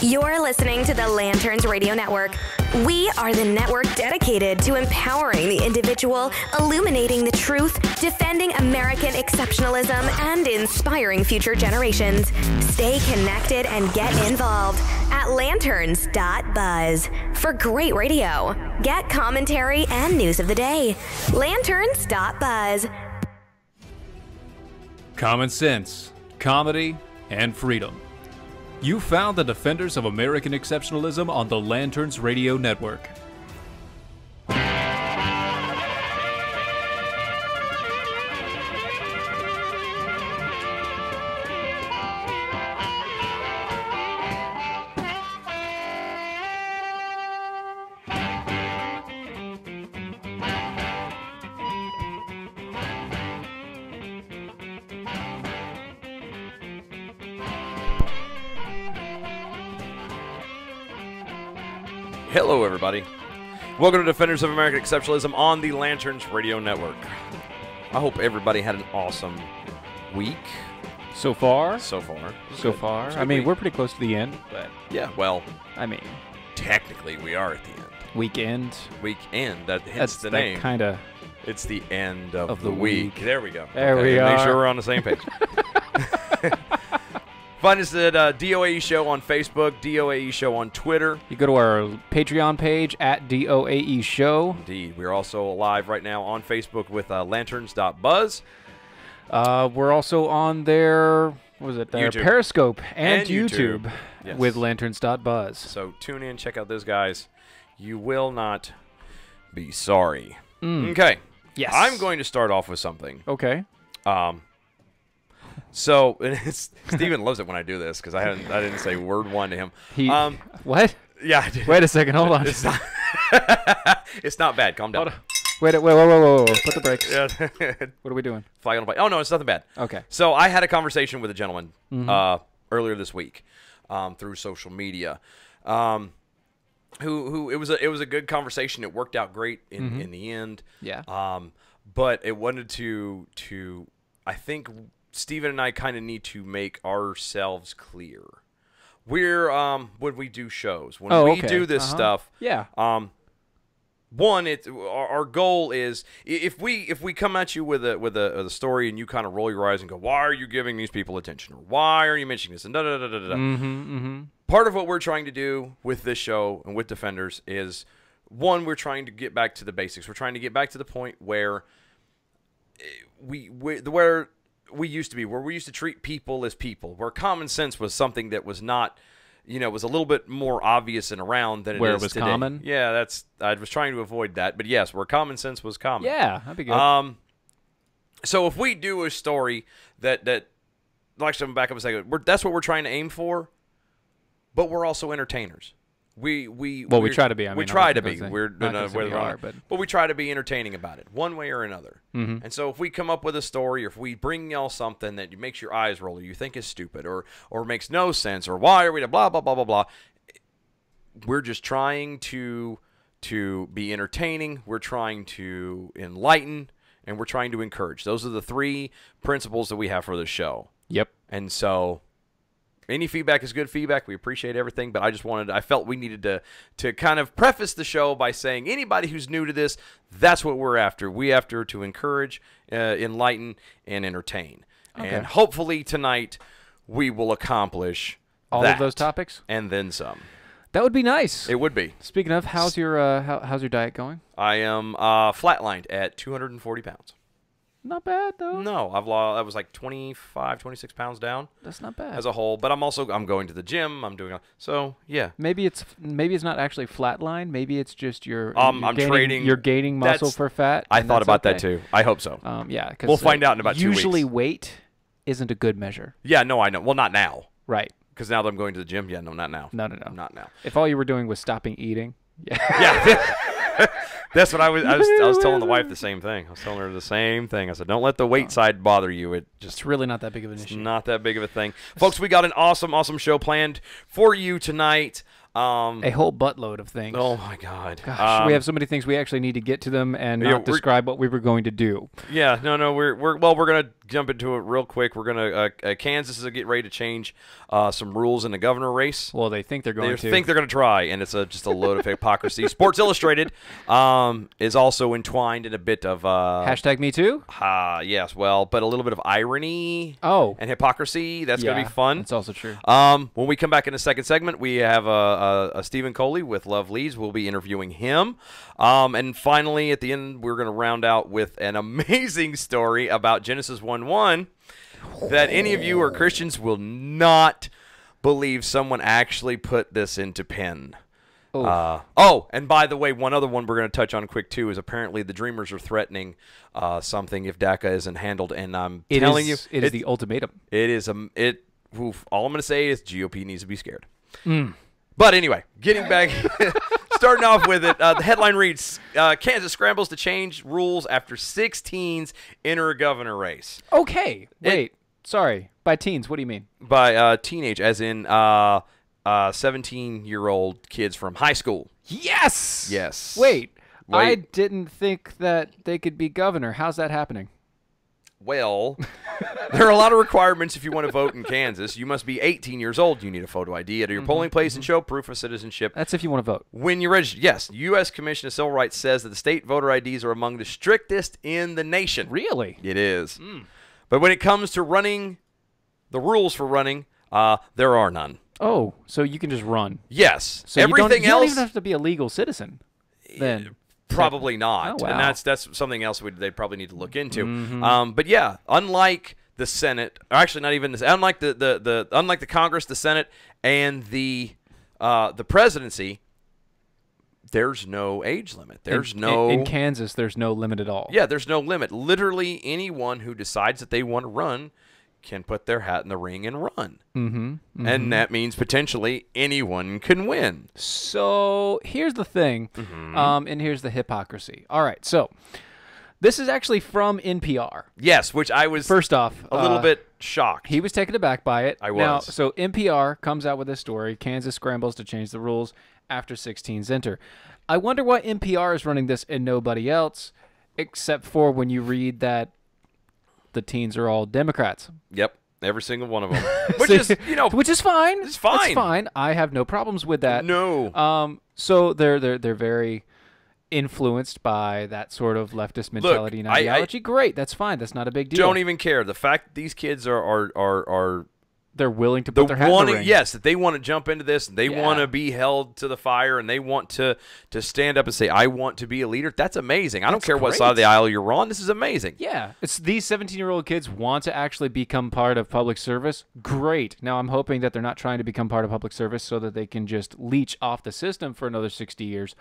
You're listening to the Lanterns Radio Network. We are the network dedicated to empowering the individual, illuminating the truth, defending American exceptionalism, and inspiring future generations. Stay connected and get involved at Lanterns.buzz for great radio. Get commentary and news of the day. Lanterns.buzz. Common sense, comedy, and freedom. You found the defenders of American exceptionalism on the Lanterns Radio Network. Hello, everybody. Welcome to Defenders of American Exceptionalism on the Lanterns Radio Network. I hope everybody had an awesome week. So far? I mean, we're pretty close to the end, but... Yeah, well... I mean... Technically, we are at the end. Weekend. Weekend. That's the name. Kind of... It's the end of the week. There we go. There we are. Make sure we're on the same page. Find us at DOAE Show on Facebook, DOAE Show on Twitter. You go to our Patreon page at DOAE Show. Indeed. We're also live right now on Facebook with Lanterns.buzz. We're also on their, what was it, their YouTube. Periscope and YouTube Yes. with Lanterns.buzz. So tune in, check out those guys. You will not be sorry. Okay. Yes. I'm going to start off with something. Okay. So Steven loves it when I do this because I didn't say word one to him. What? Yeah, I did. Wait a second. Hold on. It's not, it's not bad. Calm down. Wait, whoa. Put the brakes. Yeah. What are we doing? Fly on a bike. Oh, no, it's nothing bad. Okay. So I had a conversation with a gentleman earlier this week through social media. Who it was a good conversation. It worked out great in the end. Yeah. But it wanted to I think Steven and I kind of need to make ourselves clear. We're when we do shows, when we do this stuff. Yeah. One, our goal is if we come at you with a story and you kind of roll your eyes and go, why are you giving these people attention, or why are you mentioning this, and da da da da da. Part of what we're trying to do with this show and with Defenders is, one, we're trying to get back to the basics. We're trying to get back to the point where where we used to be, where we used to treat people as people, where common sense was something that was not, was a little bit more obvious and around than it is today. Where it was common? Yeah, I was trying to avoid that, but yes, where common sense was common. Yeah, that'd be good. So if we do a story that like some back up a second, that's what we're trying to aim for, but we're also entertainers. We try to be. We try to be. But we try to be entertaining about it, one way or another. And so if we come up with a story, or if we bring y'all something that makes your eyes roll, or you think is stupid, or makes no sense, or why are we blah blah blah blah blah, we're just trying to be entertaining. We're trying to enlighten, and we're trying to encourage. Those are the three principles that we have for the show. Yep. And so, any feedback is good feedback. We appreciate everything, but I felt we needed to kind of preface the show by saying, anybody who's new to this, that's what we're after. We after to encourage, enlighten, and entertain. Okay. And hopefully tonight we will accomplish all of those topics and then some. That would be nice. It would be. Speaking of, how's your diet going? I am flatlined at 240 pounds. Not bad, though. No, I was like 25, 26 pounds down. That's not bad. As a whole, but I'm going to the gym. I'm doing, so yeah. Maybe it's not actually flatline. Maybe it's just you're gaining muscle for fat. I thought about that too. I hope so. Yeah, because we'll find out in about 2 weeks. Usually weight isn't a good measure. Yeah, no, I know. Well, not now. Right. Because now that I'm going to the gym, yeah, no, not now. No. Not now. If all you were doing was stopping eating. Yeah. That's what I was telling the wife the same thing. I was telling her the same thing. I said, don't let the weight side bother you. It's really not that big of an issue. Not that big of a thing. Folks, we got an awesome show planned for you tonight. A whole buttload of things. Oh, my God. Gosh, we have so many things we actually need to get to them and not describe what we were going to do. Yeah, no, we're going to jump into it real quick. We're going to Kansas is getting ready to change some rules in the governor race. Well, they think they're going to. They think they're going to try, and it's just a load of hypocrisy. Sports Illustrated is also entwined in a bit of hashtag Me Too. Yes, well, but a little bit of irony. And hypocrisy. That's going to be fun. That's also true. When we come back in the second segment, we have a Stephen Coley with Love Leads. We'll be interviewing him. And finally, at the end, we're going to round out with an amazing story about Genesis 1:1 that any of you or Christians will not believe someone actually put this into pen. And by the way, one other one we're going to touch on quick, too, is apparently the Dreamers are threatening something if DACA isn't handled. And I'm telling you, it is the ultimatum. It is all I'm going to say is GOP needs to be scared. But anyway, getting back, starting off with it, the headline reads, Kansas scrambles to change rules after 6 teens enter a governor race. Okay. Wait. Sorry. By teens, what do you mean? By teenage, as in 17-year-old kids from high school. Yes! Yes. Wait. I didn't think that they could be governor. How's that happening? Well, there are a lot of requirements if you want to vote in Kansas. You must be 18 years old. You need a photo ID at your polling place and show proof of citizenship. That's if you want to vote. When you register, yes. The U.S. Commission of Civil Rights says that the state voter IDs are among the strictest in the nation. Really? It is. But when it comes to running, the rules for running, there are none. Oh, so you can just run. Yes. So everything you else, don't even have to be a legal citizen then. Probably not. Oh, wow. And that's something else they'd probably need to look into. But yeah, unlike the Senate, or actually not even unlike unlike the Congress, the Senate, and the presidency, there's no age limit. There's in Kansas, there's no limit at all. Yeah, there's no limit. Literally anyone who decides that they want to run can put their hat in the ring and run. And that means potentially anyone can win. So here's the thing, and here's the hypocrisy. All right, so this is actually from NPR. Yes, which I was first off a little bit shocked. He was taken aback by it. I was. Now, so NPR comes out with this story. Kansas scrambles to change the rules after 16s enter. I wonder why NPR is running this and nobody else, except for when you read that the teens are all Democrats. Yep, every single one of them. Which is fine. It's fine. It's fine. I have no problems with that. No. So they're very influenced by that sort of leftist mentality and ideology. Great, that's fine. That's not a big deal. Don't even care. The fact that these kids are they're willing to put their hat in the ring. Yes, that they want to jump into this, and they want to be held to the fire, and they want to stand up and say, I want to be a leader. That's amazing. I don't care what side of the aisle you're on. This is amazing. Yeah. It's these 17-year-old kids want to actually become part of public service. Great. Now, I'm hoping that they're not trying to become part of public service so that they can just leech off the system for another 60 years.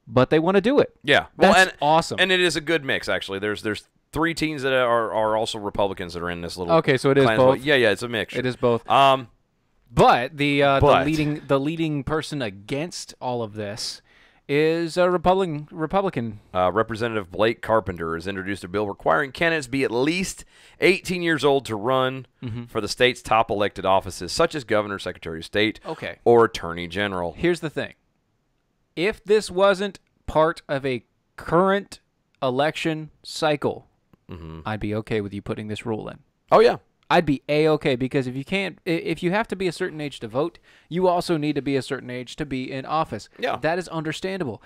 But they want to do it. Yeah. That's awesome. And it is a good mix, actually. There's 3 teens that are also Republicans that are in this little. Okay, so it is both. Yeah, it's a mixture. It is both. But the leading person against all of this is a Republican. Representative Blake Carpenter has introduced a bill requiring candidates be at least 18 years old to run for the state's top elected offices, such as governor, secretary of state, or attorney general. Here's the thing: if this wasn't part of a current election cycle, I'd be okay with you putting this rule in. Oh yeah, I'd be A-okay, because if you have to be a certain age to vote, you also need to be a certain age to be in office. Yeah, that is understandable.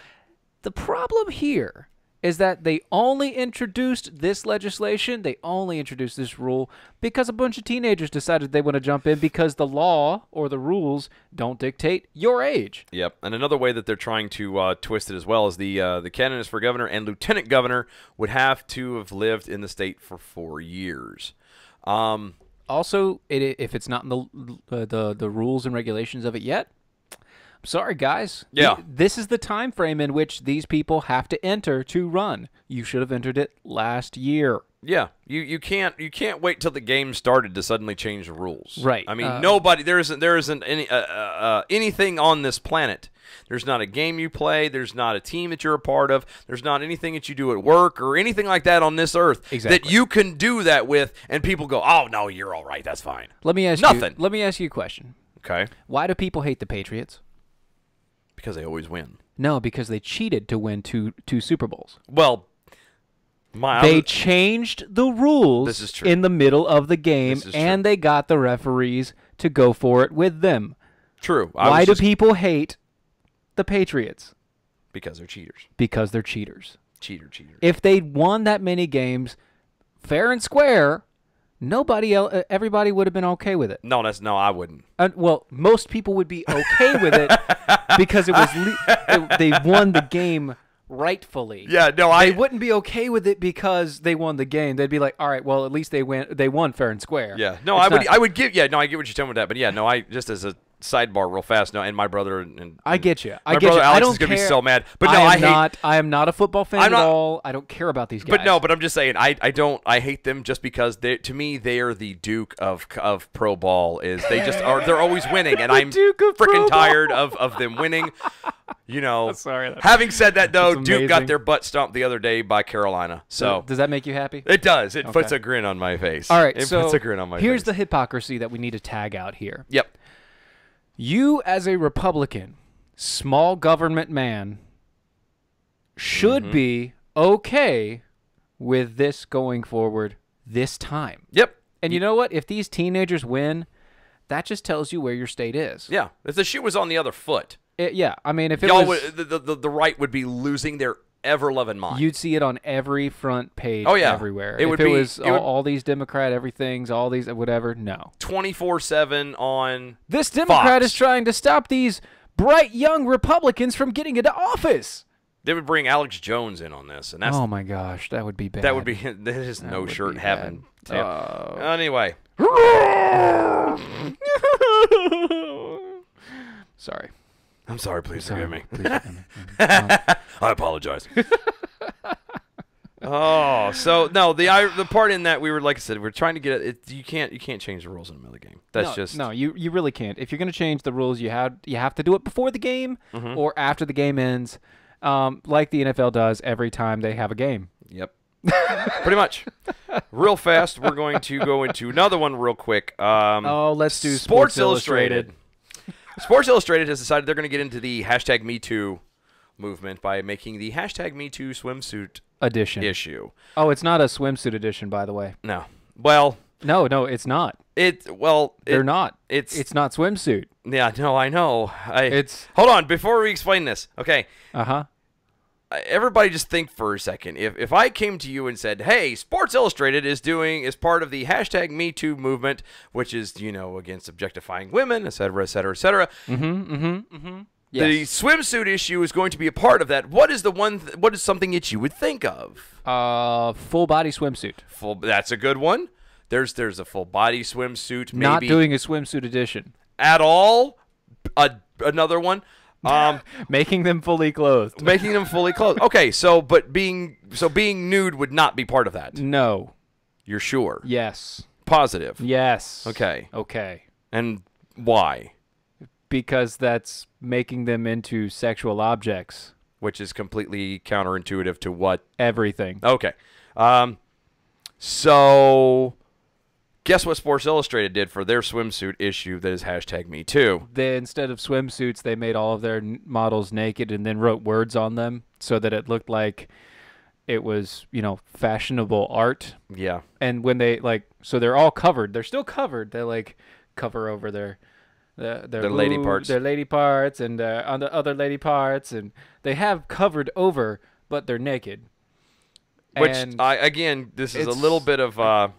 The problem here is that they only introduced this legislation, they only introduced this rule because a bunch of teenagers decided they want to jump in because the law or the rules don't dictate your age. Yep. And another way that they're trying to twist it as well is the candidates for governor and lieutenant governor would have to have lived in the state for 4 years. Also, if it's not in the rules and regulations of it yet, sorry, guys. Yeah. This is the time frame in which these people have to enter to run. You should have entered it last year. Yeah. You can't wait till the game started to suddenly change the rules. Right. I mean, there isn't any anything on this planet. There's not a game you play. There's not a team that you're a part of. There's not anything that you do at work or anything like that on this earth that you can do that with, and people go, "Oh no, you're all right. That's fine." Let me ask you a question. Okay. Why do people hate the Patriots? Because they always win. No, because they cheated to win two Super Bowls. Well, They changed the rules This is true. in the middle of the game, and they got the referees to go for it with them. True. Why do people hate the Patriots? Because they're cheaters. Because they're cheaters. Cheaters. If they'd won that many games fair and square, everybody would have been okay with it. No, I wouldn't. Well, most people would be okay with it because it was they won the game rightfully. Yeah, no, they wouldn't be okay with it because they won the game. They'd be like, all right, well, at least they won fair and square. Yeah, no, I get what you're telling with that, but yeah, no, I just as a sidebar real fast. No, and my brother and I get you. My brother Alex is gonna be so mad. But no, I am not a football fan at all. I don't care about these guys. But I'm just saying I hate them just because to me they are the Duke of pro ball. They're always winning, and I'm freaking tired of them winning. Sorry. Having said that, though, Duke got their butt stomped the other day by Carolina. So does that make you happy? It does. It puts a grin on my face. All right, it puts a grin on my face. Here's the hypocrisy that we need to tag out here. Yep. You, as a Republican, small government man, should be okay with this going forward this time. Yep. And you know what? If these teenagers win, that just tells you where your state is. Yeah. If the shoe was on the other foot. Yeah. I mean, if the right would be losing their ever-loving mind. You'd see it on every front page everywhere. It was all these Democrat everythings, all these whatever, no. 24/7 on This Democrat Fox. is trying to stop these bright young Republicans from getting into office. They would bring Alex Jones in on this, and that's oh my gosh, that would be bad. That would be no shirt heaven. Anyway. Sorry. I'm sorry. Please forgive me. Please forgive me. I apologize. So no, the part in that we were, like I said, we're trying to get it. You can't change the rules in the middle of the game. You really can't. If you're going to change the rules, you have to do it before the game or after the game ends, like the NFL does every time they have a game. Yep. Pretty much. Real fast, we're going to go into another one real quick. Let's do Sports Illustrated. Sports Illustrated has decided they're going to get into the #MeToo movement by making the #MeToo swimsuit issue. Oh, it's not a swimsuit edition, by the way. No. Well, no, it's not. They're not. It's not swimsuit. Yeah, no, I know. Hold on, before we explain this. Okay. Everybody just think for a second. If I came to you and said, "Hey, Sports Illustrated is part of the #MeToo movement, which is, against objectifying women, et cetera, et cetera, et cetera." Yes. The swimsuit issue is going to be a part of that. What is something that you would think of? Full body swimsuit. That's a good one. There's a full body swimsuit. Maybe not doing a swimsuit edition at all. Another one. Making them fully clothed. Making them fully clothed. Okay, but being nude would not be part of that. No. You're sure? Yes. Positive? Yes. Okay. And why? Because that's making them into sexual objects. Which is completely counterintuitive to what? Everything. Okay. So guess what Sports Illustrated did for their swimsuit issue that is #MeToo? Instead of swimsuits, they made all of their models naked and then wrote words on them so that it looked like it was, fashionable art. Yeah. And when they so they're all covered. They're still covered. They cover over their lady parts. Their lady parts and on the other lady parts, and they have covered over, but they're naked. Which this is a little bit of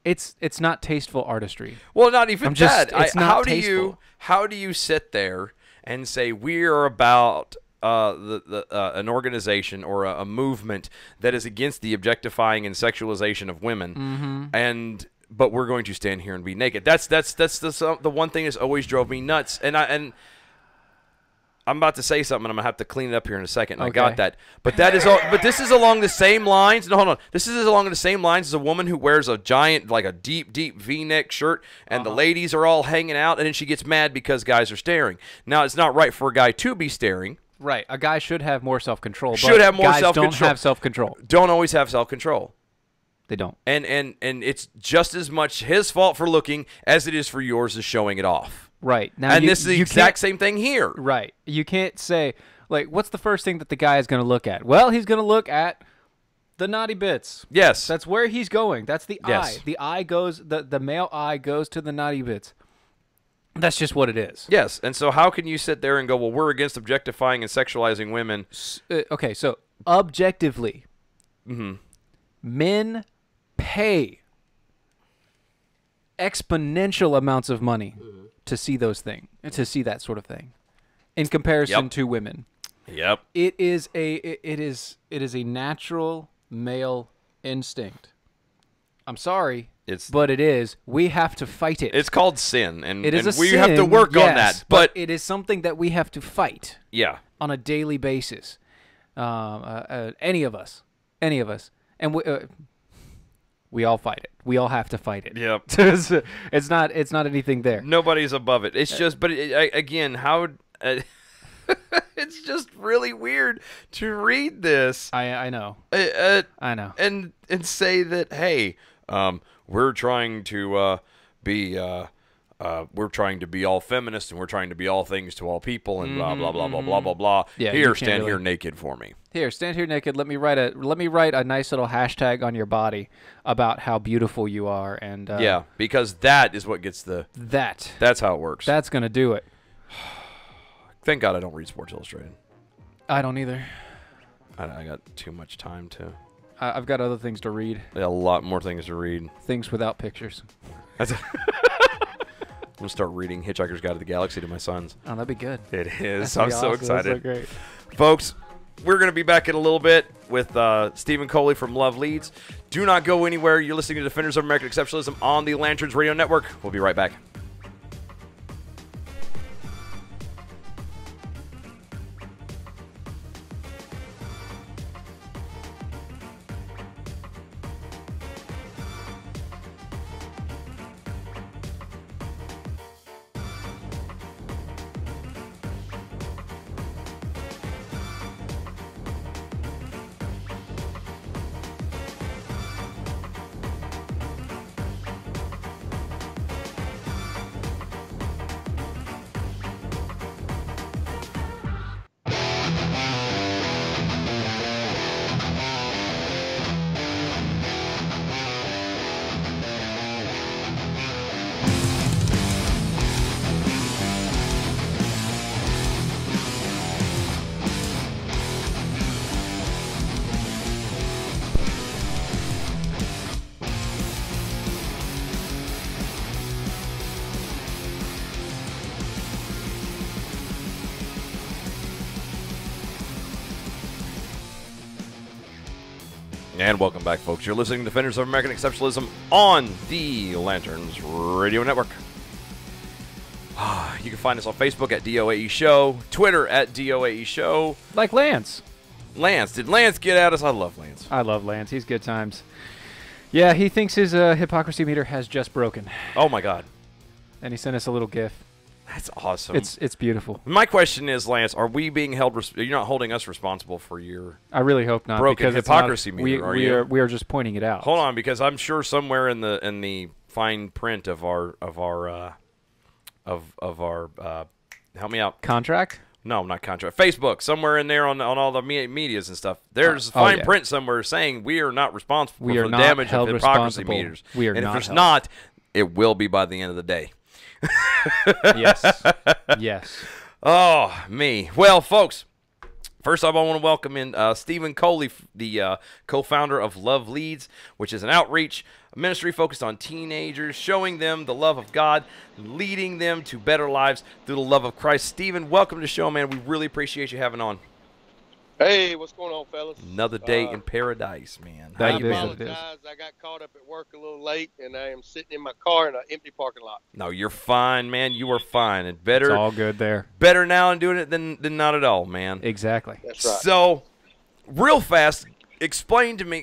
It's not tasteful artistry. Well, not even that. It's not tasteful. How do you sit there and say we are about an organization or a movement that is against the objectifying and sexualization of women, but we're going to stand here and be naked? That's the one thing that's always drove me nuts. And I'm about to say something, and I'm gonna have to clean it up here in a second. Okay. I got that, but this is along the same lines. No, hold on. This is along the same lines as a woman who wears a giant, a deep V-neck shirt, and the ladies are all hanging out, and then she gets mad because guys are staring. Now, it's not right for a guy to be staring. Right. A guy should have more self-control. Should have more self-control. Don't have self-control. Don't always have self-control. They don't. And it's just as much his fault for looking as it is for yours as showing it off. Right. Now, and this is the exact same thing here. Right. You can't say, what's the first thing that the guy is going to look at? Well, he's going to look at The naughty bits. Yes. That's where he's going. That's the Yes. eye. The eye goes, the male eye goes to the naughty bits. That's just what it is. Yes. And so how can you sit there and go, well, we're against objectifying and sexualizing women? Okay, so objectively, men pay exponential amounts of money to see those things, to see that sort of thing, in comparison to women. Yep. It is a natural male instinct. I'm sorry, but it is. We have to fight it. It's called sin, and it is and a we sin, have to work on that. But it is something that we have to fight. Yeah. On a daily basis. Any of us, and we all fight it. We all have to fight it. Yep. It's not anything there. Nobody's above it. It's just, but again, how? It's just really weird to read this. I know. I know. And say that, hey, we're trying to be all feminists, and we're trying to be all things to all people, and blah blah blah blah blah blah blah. Yeah, here, stand here naked for me. Here, stand here naked. Let me write a nice little hashtag on your body about how beautiful you are, and yeah, because that is what gets that's how it works. That's gonna do it. Thank God I don't read Sports Illustrated. I don't either. I got too much time to. I've got other things to read. I got a lot more things to read. Things without pictures. I'm gonna start reading Hitchhiker's Guide to the Galaxy to my sons. Oh, that'd be good. It is. I'm so excited. That's so great. Folks, we're gonna be back in a little bit with Stephen Coley from Love Leads. Do not go anywhere. You're listening to Defenders of American Exceptionalism on the Lanterns Radio Network. We'll be right back. And welcome back, folks. You're listening to Defenders of American Exceptionalism on the Lanterns Radio Network. You can find us on Facebook at DOAE Show, Twitter at DOAE Show. Like Lance. Lance. Did Lance get at us? I love Lance. I love Lance. He's good times. Yeah, he thinks his hypocrisy meter has just broken. Oh, my God. And he sent us a little GIF. That's awesome. It's beautiful. My question is, Lance, are we being held? You're not holding us responsible for your. I really hope not. Broken because hypocrisy meter. We are just pointing it out. Hold on, because I'm sure somewhere in the fine print of our help me out. Contract? No, not contract. Facebook, somewhere in there on all the medias and stuff. There's fine print somewhere saying we are not responsible for the damage of hypocrisy meters. We are and not. if there's not, it will be by the end of the day. Yes. Yes. Oh, me. Well, folks, first off, I want to welcome in Stephen Coley, the co-founder of Love Leads, which is an outreach ministry focused on teenagers, showing them the love of God, leading them to better lives through the love of Christ. Stephen, welcome to the show, man. We really appreciate you having on. Hey, what's going on, fellas? Another day in paradise, man. I apologize. I got caught up at work a little late, and I am sitting in my car in an empty parking lot. No, you're fine, man. You are fine. And better. It's all good there. Better now in doing it than not at all, man. Exactly. That's right. So, real fast, explain to me,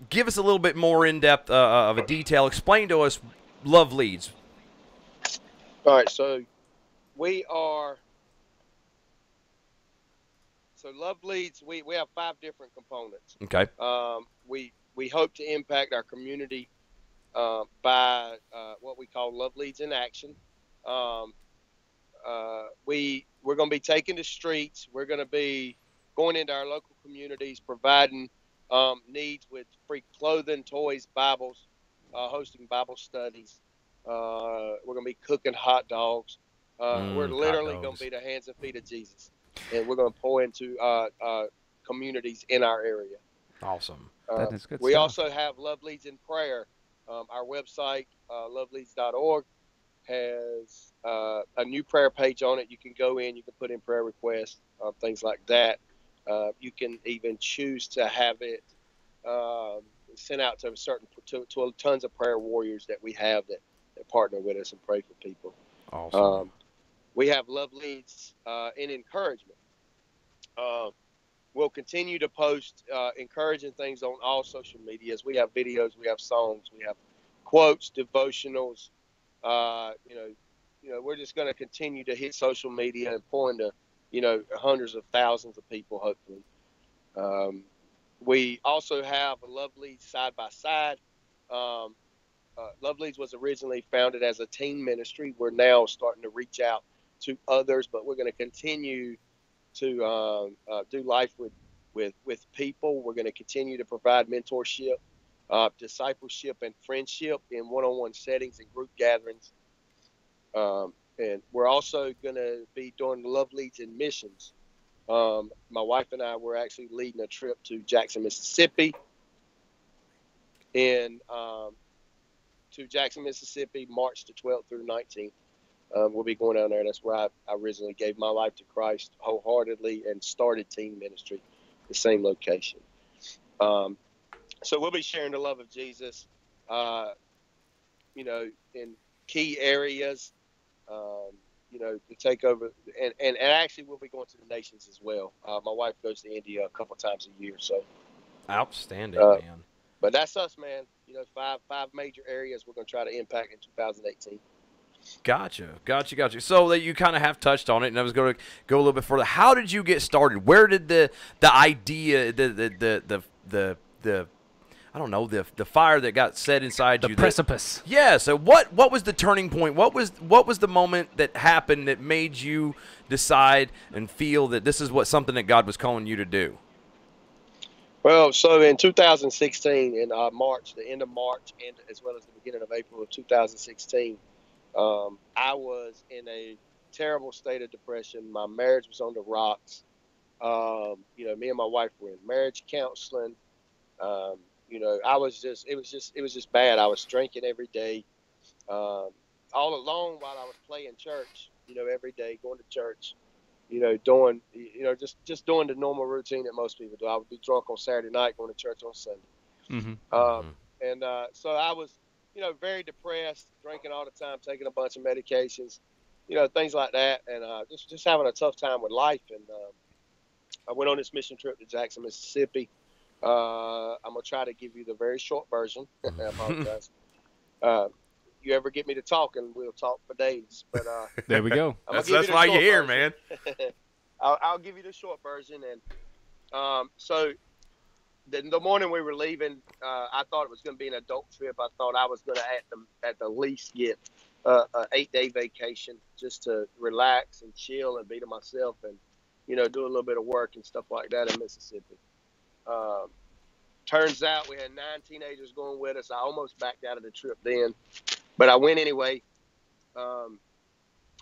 give us a little bit more in-depth of a detail. Explain to us Love Leads. All right, so we are... So Love Leads, we have 5 different components. Okay. We hope to impact our community by what we call Love Leads in Action. We're going to be taking the streets. We're going to be going into our local communities, providing needs with free clothing, toys, Bibles, hosting Bible studies. We're going to be cooking hot dogs. We're literally going to be the hands and feet of Jesus. And we're going to pour into communities in our area. Awesome. That is good we stuff. also have Love Leads in Prayer. Our website, loveleads.org, has a new prayer page on it. You can go in, you can put in prayer requests, things like that. You can even choose to have it sent out to to tons of prayer warriors that we have that partner with us and pray for people. Awesome. We have Love Leads in Encouragement. We'll continue to post encouraging things on all social medias. We have videos, we have songs, we have quotes, devotionals. We're just going to continue to hit social media and pour into, hundreds of thousands of people, hopefully. We also have a Love Leads side by side. Love Leads was originally founded as a teen ministry. We're now starting to reach out to others, but we're going to continue to do life with people. We're going to continue to provide mentorship, discipleship, and friendship in one-on-one settings and group gatherings. And we're also going to be doing Love Leads in missions. My wife and I were actually leading a trip to Jackson, Mississippi, March the 12th through 19th. We'll be going down there. That's where I originally gave my life to Christ wholeheartedly and started teen ministry, the same location. So we'll be sharing the love of Jesus, in key areas, to take over. And actually, we'll be going to the nations as well. My wife goes to India a couple times a year. So outstanding, man. But that's us, man. Five major areas we're going to try to impact in 2018. Gotcha. So that you kind of have touched on it, and I was going to go a little bit further. How did you get started? Where did the idea, the I don't know, the fire that got set inside you? The precipice. Yeah. So what was the turning point? What was the moment that happened that made you decide and feel that this is something that God was calling you to do? Well, so in 2016, in March, the end of March, and as well as the beginning of April of 2016. I was in a terrible state of depression. My marriage was on the rocks. Me and my wife were in marriage counseling. It was just bad. I was drinking every day, all alone while I was playing church, every day, going to church, doing, just doing the normal routine that most people do. I would be drunk on Saturday night, going to church on Sunday. Mm-hmm. So I was, very depressed, drinking all the time, taking a bunch of medications, things like that. And just having a tough time with life. And I went on this mission trip to Jackson, Mississippi. I'm going to try to give you the very short version. I apologize. You ever get me to talk, and we'll talk for days. But there we go. That's why you're here, man. I'll give you the short version. And so the morning we were leaving, I thought it was going to be an adult trip. I thought I was going to at the least get an 8-day vacation just to relax and chill and be to myself and, do a little bit of work and stuff like that in Mississippi. Turns out we had 9 teenagers going with us. I almost backed out of the trip then, but I went anyway. I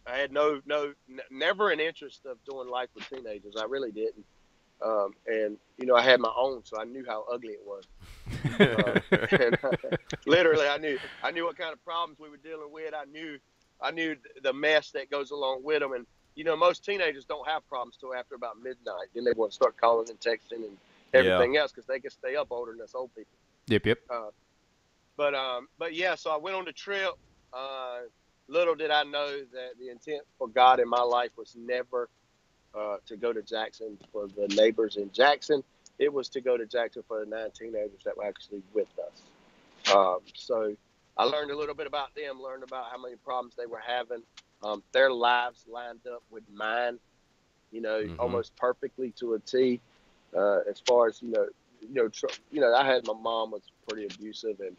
had never an interest of doing life with teenagers. I really didn't. And I had my own, so I knew how ugly it was. Literally, I knew what kind of problems we were dealing with. I knew the mess that goes along with them. And most teenagers don't have problems till after about midnight. Then they want to start calling and texting and everything else because they can stay up older than us old people. Yep. But yeah, so I went on the trip. Little did I know that the intent for God in my life was never to go to Jackson for the neighbors in Jackson. It was to go to Jackson for the 9 teenagers that were actually with us. So I learned a little bit about them, learned about how many problems they were having. Their lives lined up with mine, almost perfectly to a T. As far as, I had, my mom was pretty abusive and,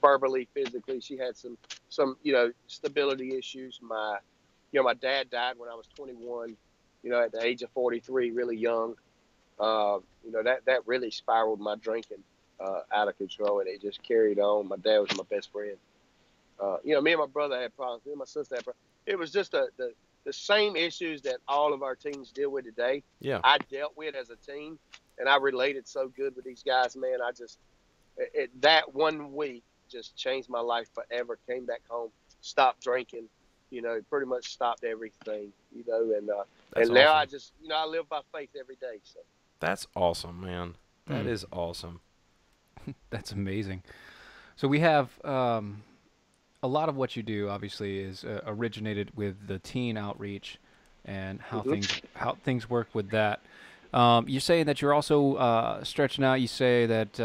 verbally, physically, she had some, stability issues. My dad died when I was 21, at the age of 43, really young. that really spiraled my drinking out of control, and it just carried on. My dad was my best friend. Me and my brother had problems. Me and my sister had problems. It was just the same issues that all of our teens deal with today. Yeah. I dealt with as a teen, and I related so good with these guys, man. That 1 week just changed my life forever. Came back home, stopped drinking, pretty much stopped everything, and now awesome. I just, I live by faith every day. So that's awesome, man. That is awesome. That's amazing. So we have a lot of what you do, obviously, is originated with the teen outreach and how things work with that. You're saying that you're also stretching out. You say that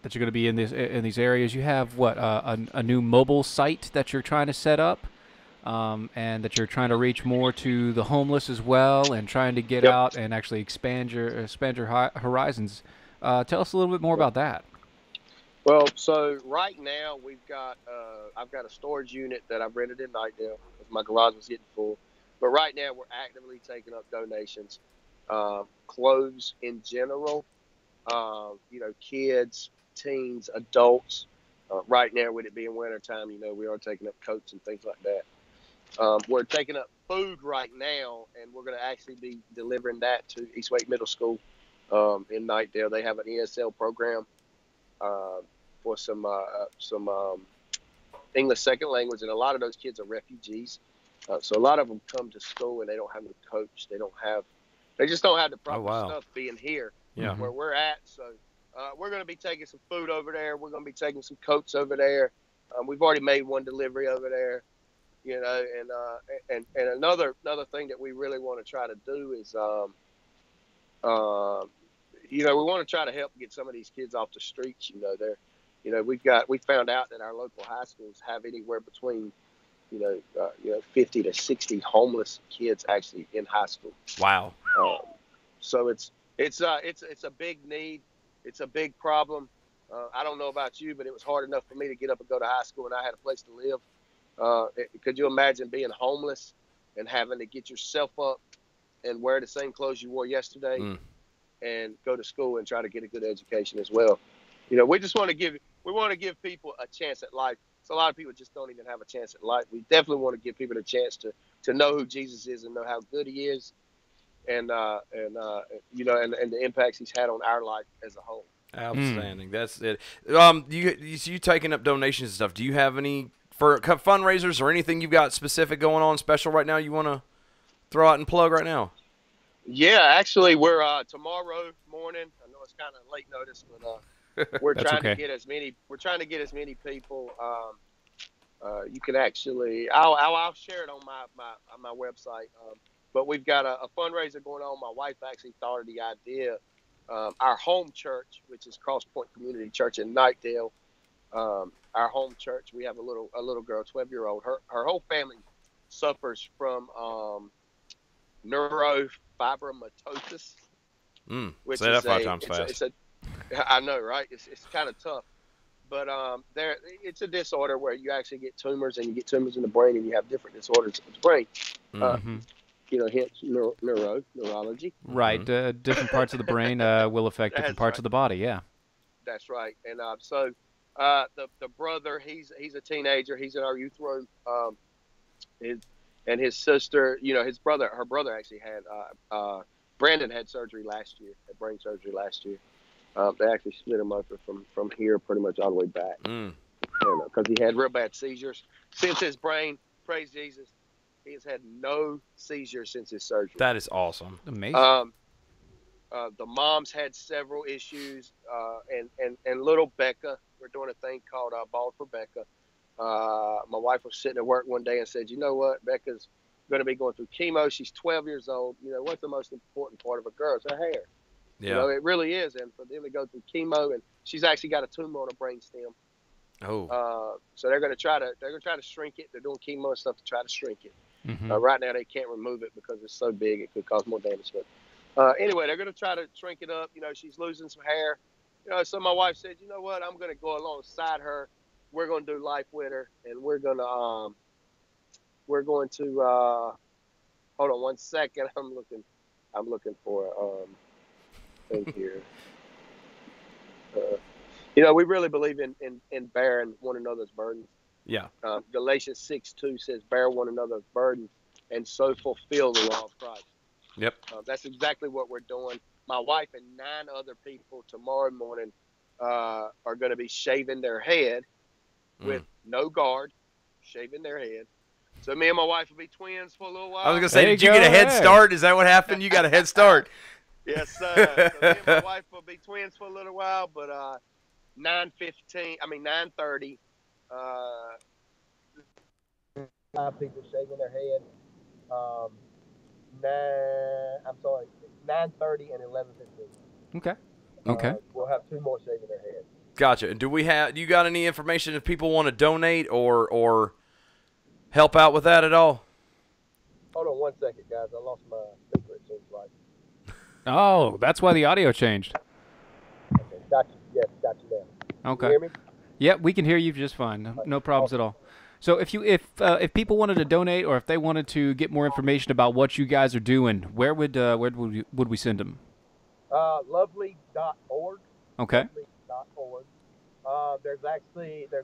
that you're going to be in these areas. You have what a new mobile site that you're trying to set up, and that you're trying to reach more to the homeless as well, and trying to get out and actually expand your horizons. Tell us a little bit more about that. Well, so right now I've got a storage unit that I've rented in Nightdale because my garage was getting full. But right now we're actively taking up donations, clothes in general, kids, teens, adults. Right now, with it being wintertime, we are taking up coats and things like that. We're taking up food right now, and we're going to actually be delivering that to East Wake Middle School in Nightdale. They have an ESL program for some English second language, and a lot of those kids are refugees. So a lot of them come to school and they don't have a coach. They just don't have the proper stuff being here where we're at. So we're going to be taking some food over there. We're going to be taking some coats over there. We've already made one delivery over there, and another thing that we really want to try to do is, we want to try to help get some of these kids off the streets. We found out that our local high schools have anywhere between 50 to 60 homeless kids actually in high school. Wow. So it's a big need. It's a big problem. I don't know about you, but it was hard enough for me to get up and go to high school, and I had a place to live. Could you imagine being homeless and having to get yourself up and wear the same clothes you wore yesterday and go to school and try to get a good education as well? We just want to give people a chance at life. So a lot of people just don't even have a chance at life. We definitely want to give people a chance to know who Jesus is and know how good he is, and the impacts he's had on our life as a whole. Outstanding. That's it. You taking up donations and stuff. Do you have any for fundraisers or anything you've got specific going on special right now you want to throw out and plug right now? Yeah, actually, we're tomorrow morning. I know it's kind of late notice, but we're trying to get as many. We're trying to get as many people. You can actually, I'll share it on my website. But we've got a fundraiser going on. My wife actually thought of the idea. Our home church, which is Cross Point Community Church in Nightdale, our home church. We have a little girl, 12-year-old. Her whole family suffers from neurofibromatosis. Which say that 5 times fast. I know, right? It's kind of tough, but it's a disorder where you actually get tumors, and you get tumors in the brain, and you have different disorders of the brain. Hence neurology. Right. Different parts of the brain will affect different parts of the body. Yeah. That's right. And so the brother, he's a teenager. He's in our youth room. And his sister, her brother actually had Brandon had surgery last year, had brain surgery last year. They actually split him up from here pretty much all the way back. Because he had real bad seizures. Since his brain, praise Jesus, he has had no seizures since his surgery. That is awesome. Amazing. The mom's had several issues, and little Becca, we're doing a thing called Ball for Becca. My wife was sitting at work one day and said, you know what, Becca's going to be going through chemo. She's 12 years old. What's the most important part of a girl? It's her hair. Yeah. It really is. And for them to go through chemo, and she's actually got a tumor on her brain stem. So they're going to try to shrink it. They're doing chemo and stuff to try to shrink it. Right now they can't remove it because it's so big it could cause more damage. But anyway, they're going to try to shrink it up. She's losing some hair. So my wife said, you know what, I'm going to go alongside her. We're going to do life with her, and we're going to hold on one second. I'm looking. I'm looking for thing here. You know, we really believe in bearing one another's burdens. Yeah. Galatians 6:2 says, "Bear one another's burdens, and so fulfill the law of Christ." Yep. That's exactly what we're doing. My wife and 9 other people tomorrow morning are going to be shaving their head with no guard, shaving their head. So me and my wife will be twins for a little while. I was going to say, did you get a head start? Is that what happened? You got a head start. Yes, sir. So me and my wife will be twins for a little while, but 9:30. 5 people shaving their head. 9:30 and 11:15. Okay. Okay. We'll have 2 more shaving their heads. Gotcha. Do you got any information if people want to donate or help out with that at all? Hold on 1 second, guys. I lost my speaker, it seems like. Oh, that's why the audio changed. Okay, got you. Yes, got you now. Okay. Can you hear me? Yeah, we can hear you just fine. No problems at all. So if people wanted to donate or if they wanted to get more information about what you guys are doing, where would we send them? Lovely.org. Okay. Lovely.org. There's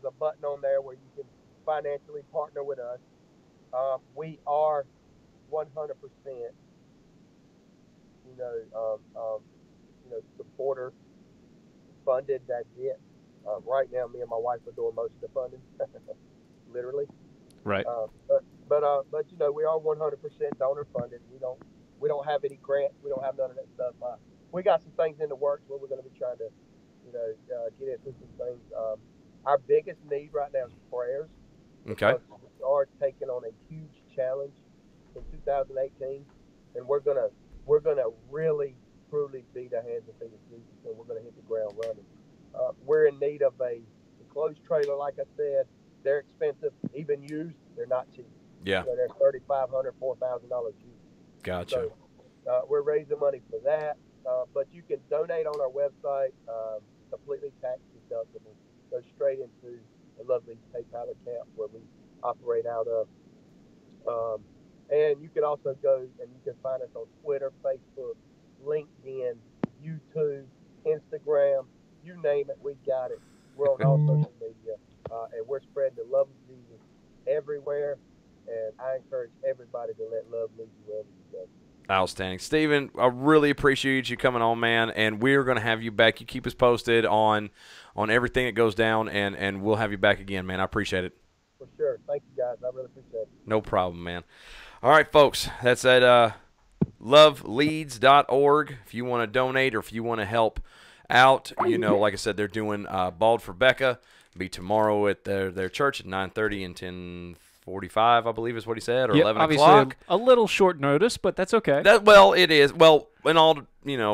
a button on there where you can financially partner with us. We are 100%, supporter funded. That's it. Right now, me and my wife are doing most of the funding, literally. Right. But we are 100% donor funded. We don't have any grants. We don't have none of that stuff. We got some things in the works where we're going to be trying to, get into some things. Our biggest need right now is prayers. Okay. We are taking on a huge challenge in 2018, and we're gonna really truly be the hands and feet of Jesus, and we're gonna hit the ground running. We're in need of a enclosed trailer, like I said. They're expensive, even used. They're not cheap. Yeah. They're $3,500, $4,000 used. Gotcha. So we're raising money for that. But you can donate on our website, completely tax deductible. Go straight into a lovely PayPal account where we operate out of. And you can also go and you can find us on Twitter, Facebook, LinkedIn, YouTube, Instagram, you name it, we got it. We're on all social media, and we're spreading the love of Jesus everywhere. And I encourage everybody to let love lead you wherever you go. Outstanding. Steven, I really appreciate you coming on, man, and we're going to have you back. You keep us posted on everything that goes down, and we'll have you back again, man. I appreciate it. For sure. Thank you, guys. I really appreciate it. No problem, man. All right, folks, that's at loveleads.org. If you want to donate or if you want to help out, like I said, they're doing Bald for Becca. It'll be tomorrow at their church at 9:30 and 10:45, I believe is what he said, or 11 o'clock. A little short notice, but that's okay. It is. Well, in all,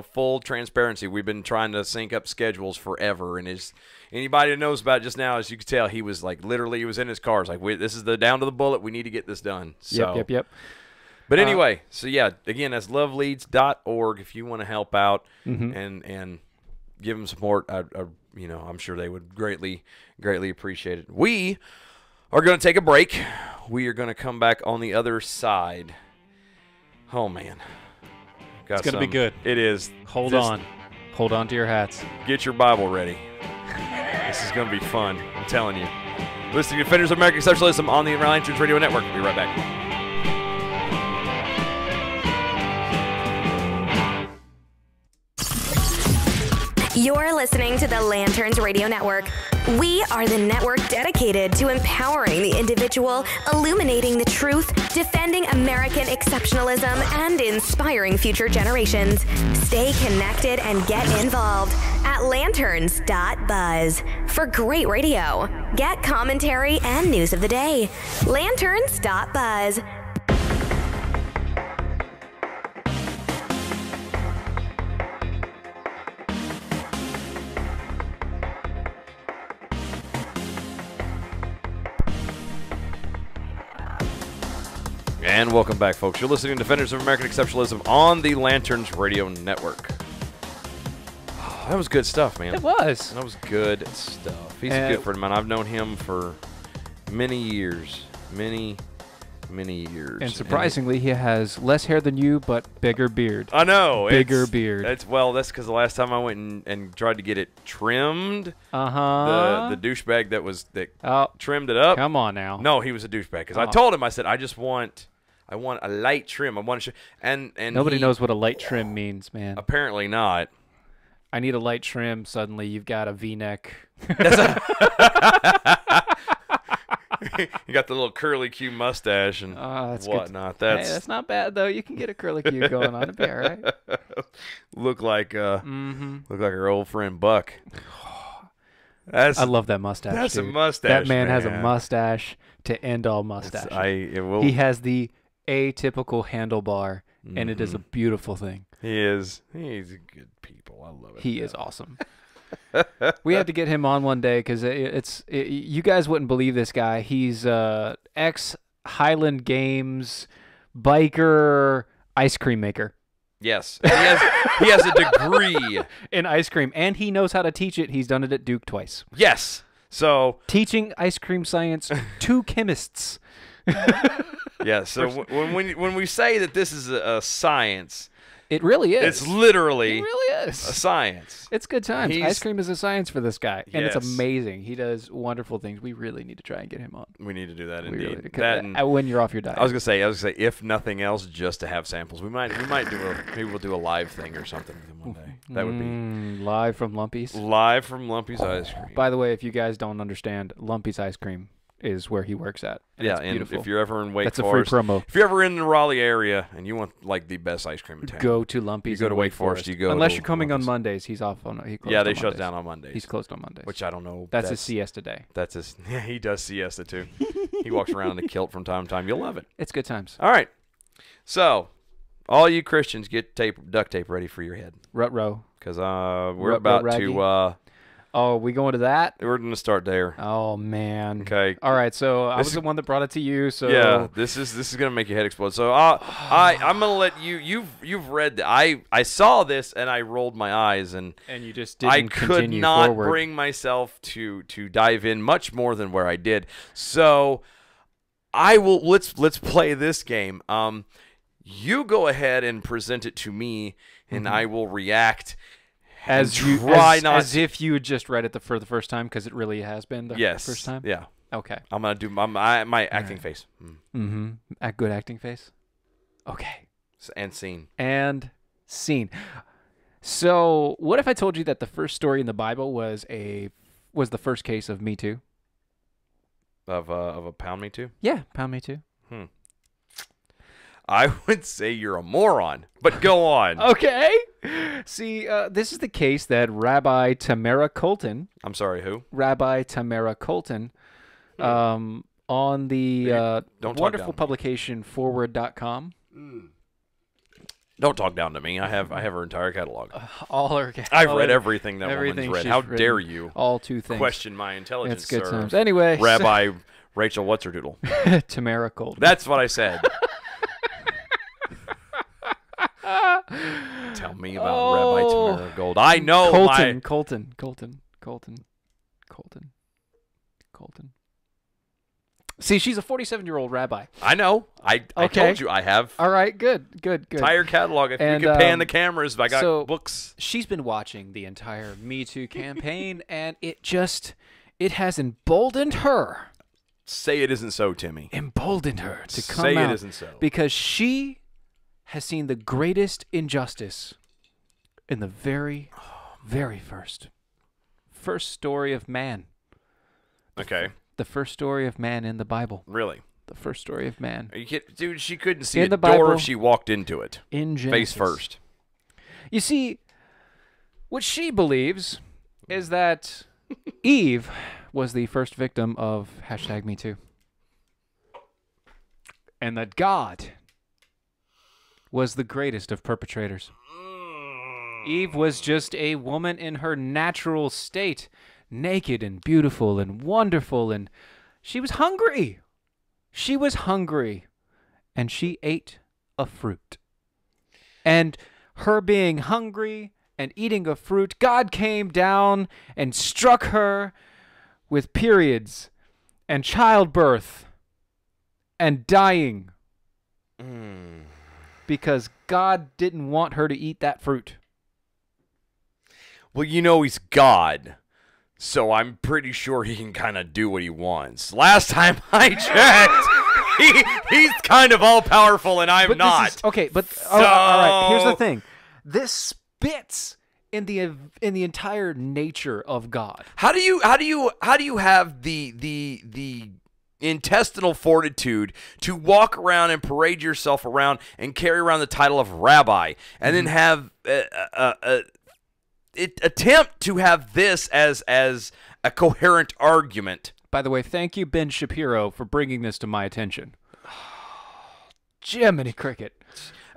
full transparency, we've been trying to sync up schedules forever, and anybody that knows about it just now, as you can tell, he was like, literally, he was in his car. It's like, this is the down to the bullet. We need to get this done. So. Yep. But anyway, so yeah, again, that's loveleads.org if you want to help out and give them support. I'm sure they would greatly appreciate it. We are going to take a break. We are going to come back on the other side. Oh, man. It's going to be good. It is. Hold on. Hold on to your hats. Get your Bible ready. This is going to be fun. I'm telling you. Listening to Defenders of American Exceptionalism on the Lanterns Radio Network. We'll be right back. You're listening to the Lanterns Radio Network. We are the network dedicated to empowering the individual, illuminating the truth, defending American exceptionalism, and inspiring future generations. Stay connected and get involved at Lanterns.buzz for great radio. Get commentary and news of the day. Lanterns.buzz. And welcome back, folks. You're listening to Defenders of American Exceptionalism on the Lanterns Radio Network. Oh, that was good stuff, man. It was. That was good stuff. He's a good friend of mine. I've known him for many years. Many many years. And surprisingly, he has less hair than you, but bigger beard. I know. Bigger beard. That's because the last time I went and tried to get it trimmed, the douchebag that trimmed it up. Come on now. No, he was a douchebag because I told him, I said, I want a light trim. I want to and nobody knows what a light trim means, man. Apparently not. I need a light trim. Suddenly, you've got a V-neck. You got the little curly Q mustache and whatnot. That's not bad though. You can get a curly Q going on. It'd be all right. Look like our old friend Buck. I love that mustache. That's dude. a mustache. That man has a mustache to end all mustaches. He has the atypical handlebar, and it is a beautiful thing. He is. He's a good people. I love it. He is awesome. We have to get him on one day because you guys wouldn't believe this guy. He's ex Highland Games biker ice cream maker. Yes, he has a degree in ice cream, and he knows how to teach it. He's done it at Duke twice. Yes, so teaching ice cream science to chemists. Yeah. So when we say that this is a science. It really is. It's literally a science. It's good times. Ice cream is a science for this guy, and it's amazing. He does wonderful things. We really need to try and get him on. We need to do that indeed. When you're off your diet. I was gonna say, if nothing else, just to have samples. Maybe we'll do a live thing or something with him one day. That would be live from Lumpy's. Live from Lumpy's Ice Cream. By the way, if you guys don't understand, Lumpy's Ice Cream is where he works at. And it's beautiful. And if you're ever in Wake Forest, that's a free promo. If you're ever in the Raleigh area and you want like the best ice cream in town, go to Lumpy's. You go to Wake Forest. You go unless you're coming on Mondays. He's off on. They shut down on Mondays. He's closed on Mondays. Which I don't know. That's his siesta day. That's his. Yeah, he does siesta too. He walks around in a kilt from time to time. You'll love it. It's good times. All right. So, all you Christians, get duct tape ready for your head. Rut-row. Because we're about to. Oh, we going to that? We're going to start there. Oh man. Okay. All right. So I was the one that brought it to you. So yeah, this is going to make your head explode. So I'm going to let you. You've read. I saw this and I rolled my eyes and you just didn't. I could not bring myself to dive in much more than where I did. So I will. Let's play this game. You go ahead and present it to me, and I will react. As if you had just read it for the first time, because it really has been the first time? Yeah. Okay. I'm going to do my acting face. A good acting face? Okay. And scene. And scene. So, what if I told you that the first story in the Bible was the first case of Me Too? Of a Pound Me Too? Yeah, Pound Me Too. I would say you're a moron, but go on. Okay. See, this is the case that Rabbi Tamara Colton. I'm sorry, who? Rabbi Tamara Colton, on the wonderful publication Forward.com. Don't talk down to me. I have her entire catalog. I've read everything that woman's read. How dare you? All two things. Question my intelligence, it's good sir. Times. Anyway, Rabbi Rachel, what's her doodle? Tamara Colton. That's what I said. Tell me about Rabbi Tamara Gold. I know Colton. See, she's a 47-year-old rabbi. I know. I told you I have. All right, good. Entire catalog. If you can pan the cameras, I got books. She's been watching the entire Me Too campaign, and it has emboldened her. Say it isn't so, Timmy. Emboldened her to come out. Say it isn't so. Because she has seen the greatest injustice in the very first story of man. Okay. The first story of man in the Bible. Really? The first story of man. Are you kidding? Dude, she couldn't see the door Bible, if she walked into it. In Genesis. Face first. You see, what she believes is that Eve was the first victim of #MeToo. And that God was the greatest of perpetrators. Eve was just a woman in her natural state, naked and beautiful and wonderful, and she was hungry. She was hungry, and she ate a fruit. And her being hungry and eating a fruit, God came down and struck her with periods and childbirth. and dying because God didn't want her to eat that fruit. Well, he's God, so I'm pretty sure he can kind of do what he wants. Last time I checked, he's kind of all-powerful, and I'm not. All right, here's the thing. This spits in the entire nature of God. How do you have the intestinal fortitude to walk around and parade yourself around and carry around the title of rabbi and then have attempt to have this as a coherent argument? By the way, thank you, Ben Shapiro, for bringing this to my attention. Jiminy Cricket.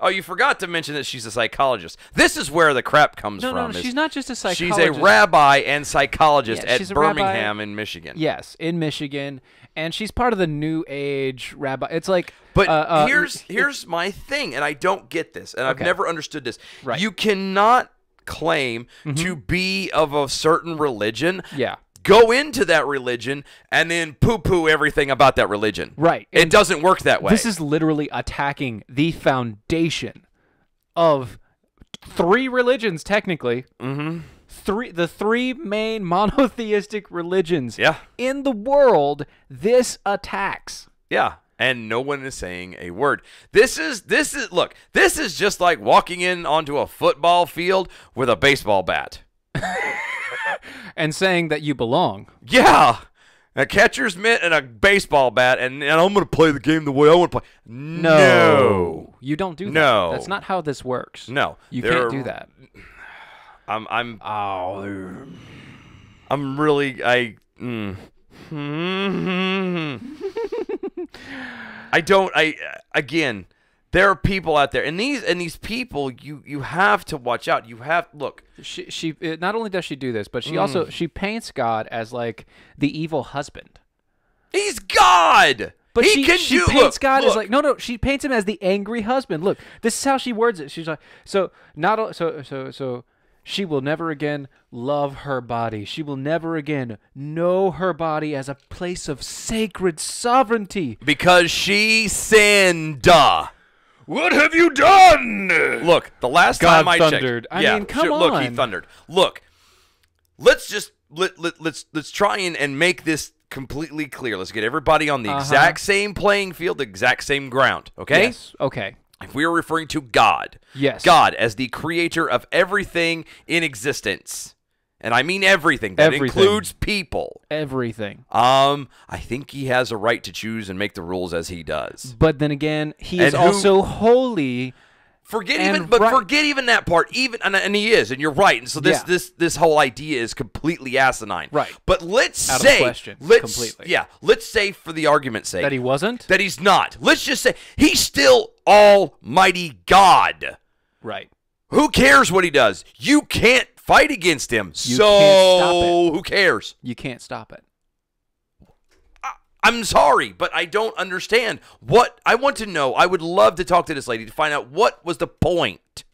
Oh, you forgot to mention that she's a psychologist. This is where the crap comes from. No, she's not just a psychologist. She's a rabbi and psychologist at Birmingham in Michigan. Yes, in Michigan, and she's part of the New Age rabbi. It's like, but here's my thing, and I don't get this, and I've never understood this. Right. You cannot claim to be of a certain religion. Yeah. Go into that religion and then poo-poo everything about that religion. Right. It doesn't work that way. This is literally attacking the foundation of 3 religions, technically. The 3 main monotheistic religions in the world. This attacks. Yeah. And no one is saying a word. This is just like walking in onto a football field with a baseball bat. And saying that you belong. Yeah. A catcher's mitt and a baseball bat, and I'm going to play the game the way I want to play. No. You don't do that. No. That's not how this works. No. You can't do that. Again, there are people out there, and these people, you have to watch out. You have look. She not only does she do this, but she also paints God as like the evil husband. He's God, but she paints God as like no. She paints him as the angry husband. Look, this is how she words it. She's like so she will never again love her body. She will never again know her body as a place of sacred sovereignty because she sinned. What have you done? Look, the last God time I thundered. checked, I mean, come on. Look, he thundered. Look, let's try and make this completely clear. Let's get everybody on the exact same playing field, the exact same ground. Okay? Yes. Okay. If we are referring to God, God as the creator of everything in existence. And I mean everything. That includes people. Everything. I think he has a right to choose and make the rules as he does. But then again, he is also holy. Forget even that part. And he is, and you're right. And so this whole idea is completely asinine. Right. But let's say for the argument's sake that he wasn't. That he's not. Let's just say he's still Almighty God. Right. Who cares what he does? You can't fight against him. Can't stop it. Who cares? You can't stop it. I'm sorry, but I don't understand. What I want to know, I would love to talk to this lady to find out what was the point.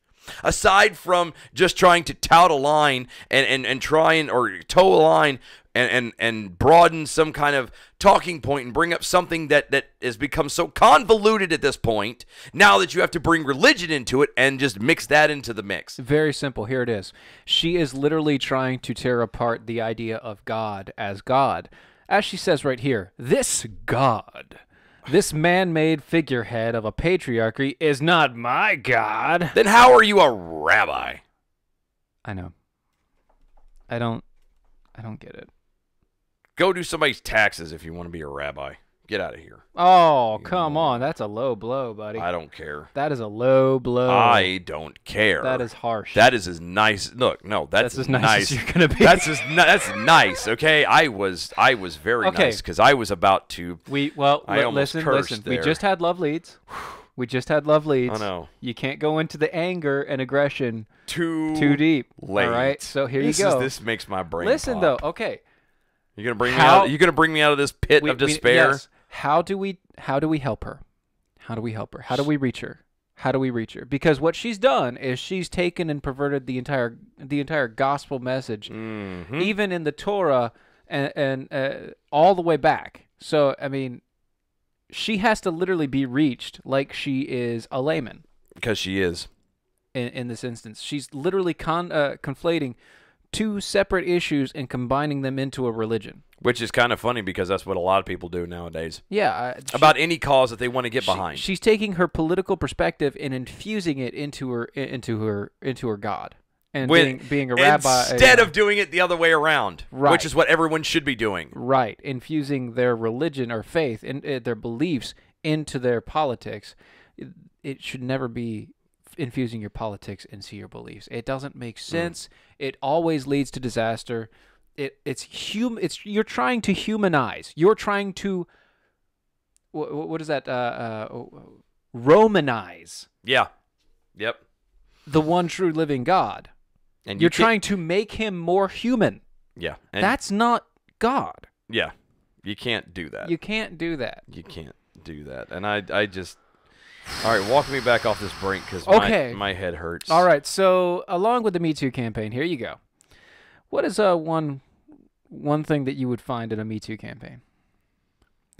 Aside from just trying to tout a line and try or toe a line and broaden some kind of talking point and bring up something that has become so convoluted at this point, now that you have to bring religion into it and just mix that into the mix. Very simple. Here it is. She is literally trying to tear apart the idea of God as God. As she says right here, this God, this man-made figurehead of a patriarchy is not my God. Then how are you a rabbi? I know. I don't get it. Go do somebody's taxes if you want to be a rabbi. Get out of here. Oh, come on. That's a low blow, buddy. I don't care. That is a low blow. I don't care. That is harsh. That is as nice. Look, no, that's as nice as you're going to be. That's nice, okay? I was very nice because I was about to. Listen. There. We just had love leads. I know. You can't go into the anger and aggression too deep. Late. All right, so here you go. This makes my brain Listen, pop. though, okay. You're gonna bring me out. You're gonna bring me out of this pit of despair. Yes. How do we help her? How do we help her? How do we reach her? Because what she's done is she's taken and perverted the entire gospel message, even in the Torah and all the way back. So I mean, she has to literally be reached like she is a layman. Because she is. In this instance, she's literally conflating two separate issues and combining them into a religion. Which is kind of funny because that's what a lot of people do nowadays. Yeah. About any cause that they want to get behind. She's taking her political perspective and infusing it into her God. And being a rabbi. Instead of doing it the other way around. Right. Which is what everyone should be doing. Right. Infusing their religion or faith and their beliefs into their politics. It should never be infusing your politics into your beliefs. It doesn't make sense. It always leads to disaster. You're trying to humanize. You're trying to what is that? Romanize. Yeah. Yep. The one true living God. And you're trying to make him more human. Yeah. That's not God. Yeah. You can't do that. You can't do that. You can't do that. And I just... All right, walk me back off this brink because my head hurts. All right, so along with the Me Too campaign, here you go. What is one thing that you would find in a Me Too campaign?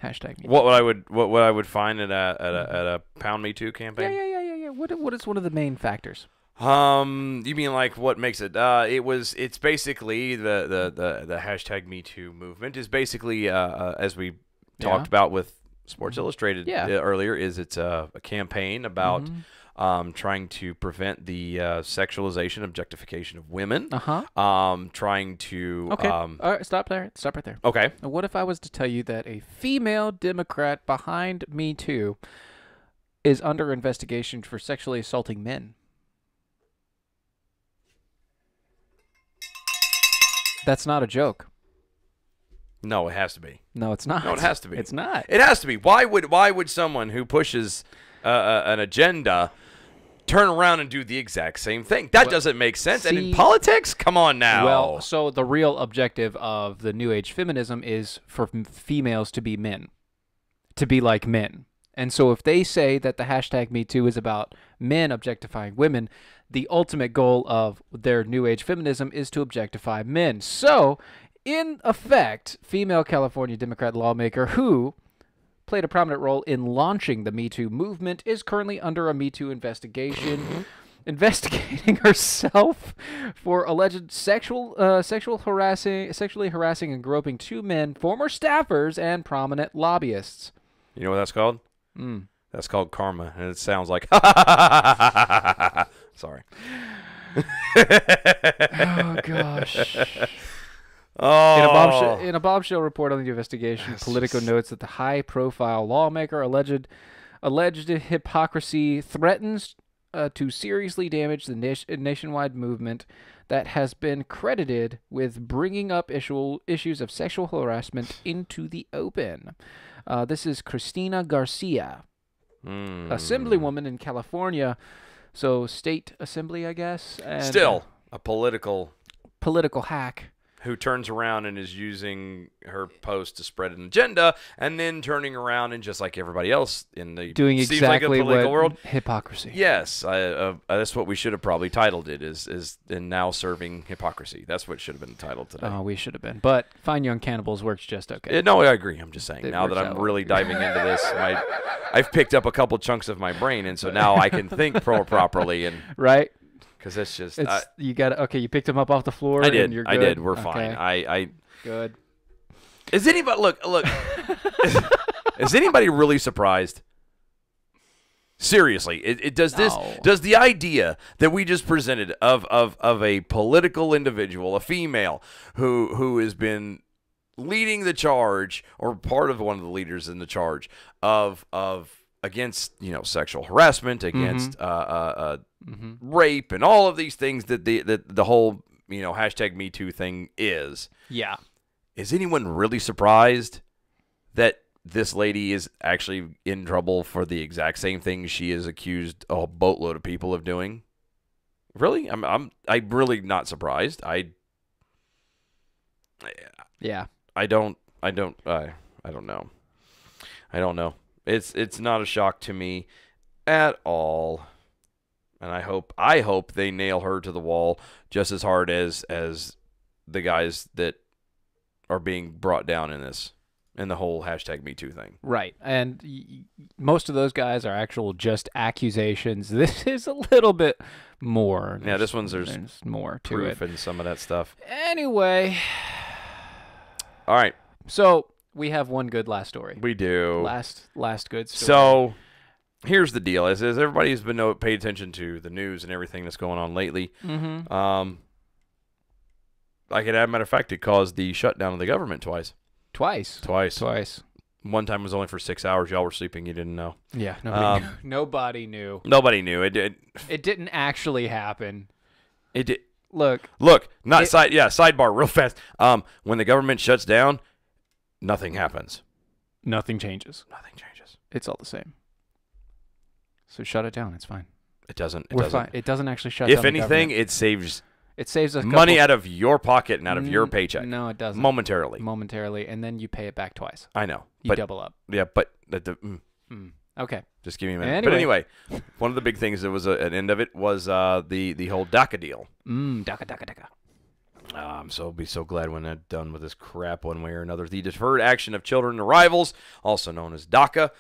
Hashtag Me Too. What I would find at a Pound Me Too campaign? Yeah. What is one of the main factors? You mean like what makes it? It's basically the hashtag Me Too movement is basically as we talked about with Sports Illustrated earlier, it's a campaign about trying to prevent the sexualization, objectification of women. Trying to all right, stop right there. Okay. Now, what if I was to tell you that a female Democrat behind Me Too is under investigation for sexually assaulting men? That's not a joke. No, it has to be. No, it's not. No, it has to be. It's not. It has to be. Why would someone who pushes an agenda turn around and do the exact same thing? That doesn't make sense. And in politics, come on now. Well, so the real objective of the New Age feminism is for females to be men, to be like men. And so if they say that the hashtag Me Too is about men objectifying women, the ultimate goal of their New Age feminism is to objectify men. So, in effect, female California Democrat lawmaker who played a prominent role in launching the Me Too movement is currently under a Me Too investigation, investigating herself for alleged sexually harassing and groping two men, former staffers, and prominent lobbyists. You know what that's called? That's called karma, and it sounds like sorry. Oh gosh. Oh. In a bombshell report on the investigation, Politico notes that the high-profile lawmaker alleged hypocrisy threatens to seriously damage the nationwide movement that has been credited with bringing up issues of sexual harassment into the open. This is Cristina Garcia, assemblywoman in California, so state assembly, I guess. And still a political hack. Who turns around and is using her post to spread an agenda, and then turning around and just like everybody else in the doing exactly like a political world, hypocrisy. Yes, that's what we should have probably titled it. Is in now serving hypocrisy. That's what should have been titled today. Oh, we should have been. But Fine Young Cannibals works just okay. No, I agree. I'm just saying now that I'm really diving into this, I've picked up a couple chunks of my brain, and so now I can think properly and right. Because it's just you got okay. You picked them up off the floor. I did. And you're good? I did. We're okay. fine. I good. Is anybody look? Is anybody really surprised? Seriously, does the idea that we just presented of a political individual, a female who has been leading the charge or part of one of the leaders in the charge of against sexual harassment, against rape, and all of these things that the whole hashtag Me Too thing is. Yeah. Is anyone really surprised that this lady is actually in trouble for the exact same thing she is accused a boatload of people of doing? Really? I'm really not surprised. Yeah. I don't know. I don't know. It's not a shock to me at all. And I hope they nail her to the wall just as hard as the guys that are being brought down in this. in the whole #MeToo thing. Right. And most of those guys are actual just accusations. This is a little bit more. Yeah, this one's there's more to proof it. and some of that stuff. Anyway. All right. So we have one good last story. We do. Last good story. So here's the deal: as everybody's been paid attention to the news and everything that's going on lately. Mm-hmm. Like as a matter of fact, it caused the shutdown of the government twice. Twice. One time was only for 6 hours. Y'all were sleeping. You didn't know. Yeah. Nobody knew. Nobody knew. It did. It didn't actually happen. It did. Look. Sidebar, real fast. When the government shuts down, nothing happens. Nothing changes. Nothing changes. It's all the same. So shut it down. It's fine. It doesn't. We're fine. It doesn't actually shut down. If anything, it saves. It saves us money out of your pocket and out of your paycheck. No, it doesn't. Momentarily, and then you pay it back twice. I know. You double up. Yeah, but okay. Just give me a minute. But anyway, one of the big things that was an end of it was the whole DACA deal. DACA. So be so glad when they're done with this crap one way or another. The Deferred Action of Children Arrivals, also known as DACA,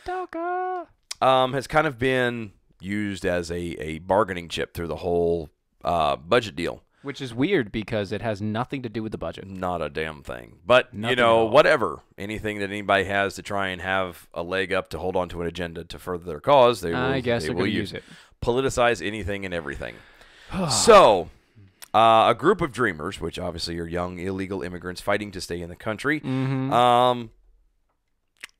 has kind of been used as a bargaining chip through the whole budget deal. Which is weird because it has nothing to do with the budget. Not a damn thing. But, whatever. Anything that anybody has to try and have a leg up to hold on to an agenda to further their cause, they will use it. Politicize anything and everything. So, a group of dreamers, which obviously are young illegal immigrants fighting to stay in the country,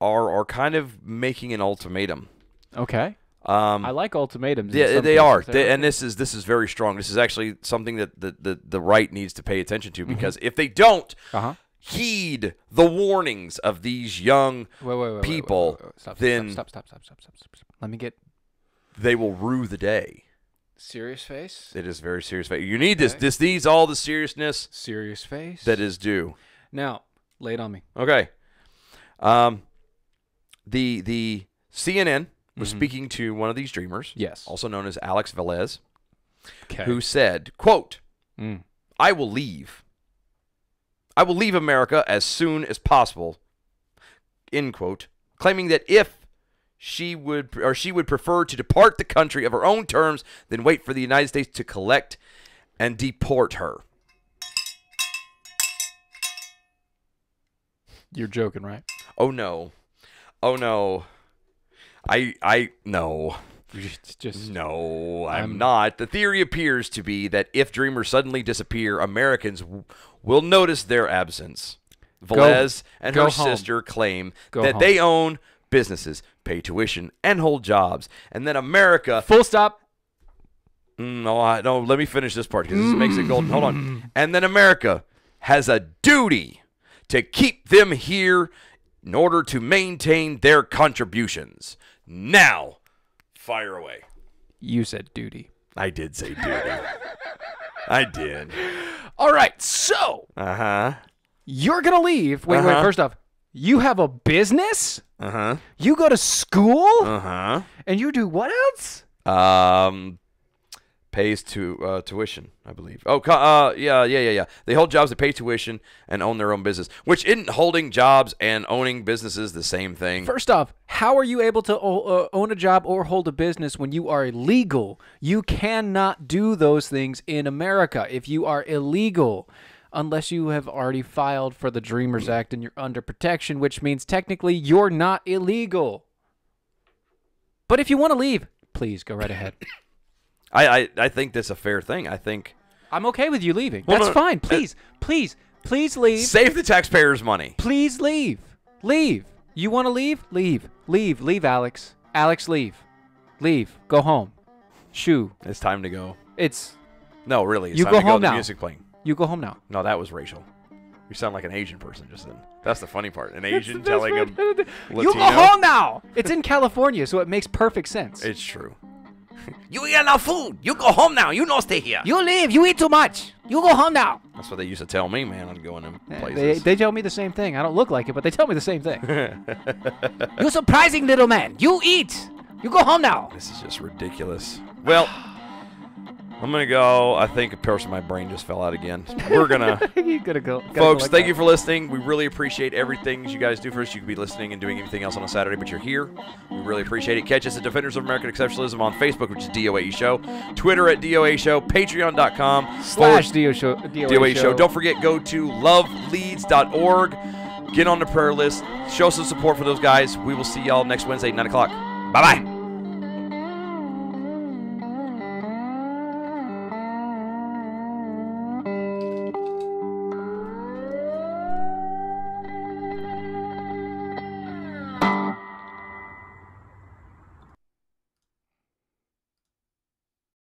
are kind of making an ultimatum. Okay. I like ultimatums. Yeah, they are, and this is very strong. This is actually something that the right needs to pay attention to, because if they don't heed the warnings of these young people, then stop. Let me get. They will rue the day. Serious face. It is very serious face. You need this. This needs all the seriousness. Serious face that is due. Now, lay it on me. Okay. The CNN was speaking to one of these dreamers, yes, also known as Alex Velez, who said, quote, I will leave America as soon as possible, end quote, claiming that she would prefer to depart the country of her own terms than wait for the United States to collect and deport her. You're joking, right? Oh no. No. No, I'm not. The theory appears to be that if dreamers suddenly disappear, Americans will notice their absence. Velez and her sister claim that they own businesses, pay tuition, and hold jobs, and then America... Full stop. No, let me finish this part, because this makes it golden. Hold on. And then America has a duty to keep them here in order to maintain their contributions. Now, fire away. You said duty. I did say duty. I did. All right, so. You're going to leave. Wait, first off, you have a business? You go to school? And you do what else? Pays tuition, I believe. Oh, yeah. They hold jobs that pay tuition and own their own business, which isn't holding jobs and owning businesses the same thing. First off, how are you able to own a job or hold a business when you are illegal? You cannot do those things in America if you are illegal, unless you have already filed for the Dreamers Act and you're under protection, which means technically you're not illegal. But if you want to leave, please go right ahead. I think that's a fair thing. I think I'm okay with you leaving. That's fine. Please leave. Save the taxpayers' money. Please leave. Leave. You want to leave? Leave, Alex. Alex, leave. Go home. Shoo. It's time to go. No, really. It's you time go to home go. now. The music playing. You go home now. No, that was racial. You sound like an Asian person just then. That's the funny part. An Asian telling a Latino. You go home now. It's in California, so it makes perfect sense. It's true. You eat enough food. You go home now. You don't stay here. You leave. You eat too much. You go home now. That's what they used to tell me, man. I'm going in places. They tell me the same thing. I don't look like it, but they tell me the same thing. You surprising little man. You eat. You go home now. This is just ridiculous. Well, I'm going to go. I think a portion of my brain just fell out again. We're going to. You gotta go. Folks, thank you for listening. We really appreciate everything you guys do for us. You could be listening and doing anything else on a Saturday, but you're here. We really appreciate it. Catch us at Defenders of American Exceptionalism on Facebook, which is DOAE Show. Twitter at DOA Show. Patreon.com/DOA Show. Don't forget, go to loveleads.org. Get on the prayer list. Show some support for those guys. We will see y'all next Wednesday, 9 o'clock. Bye-bye.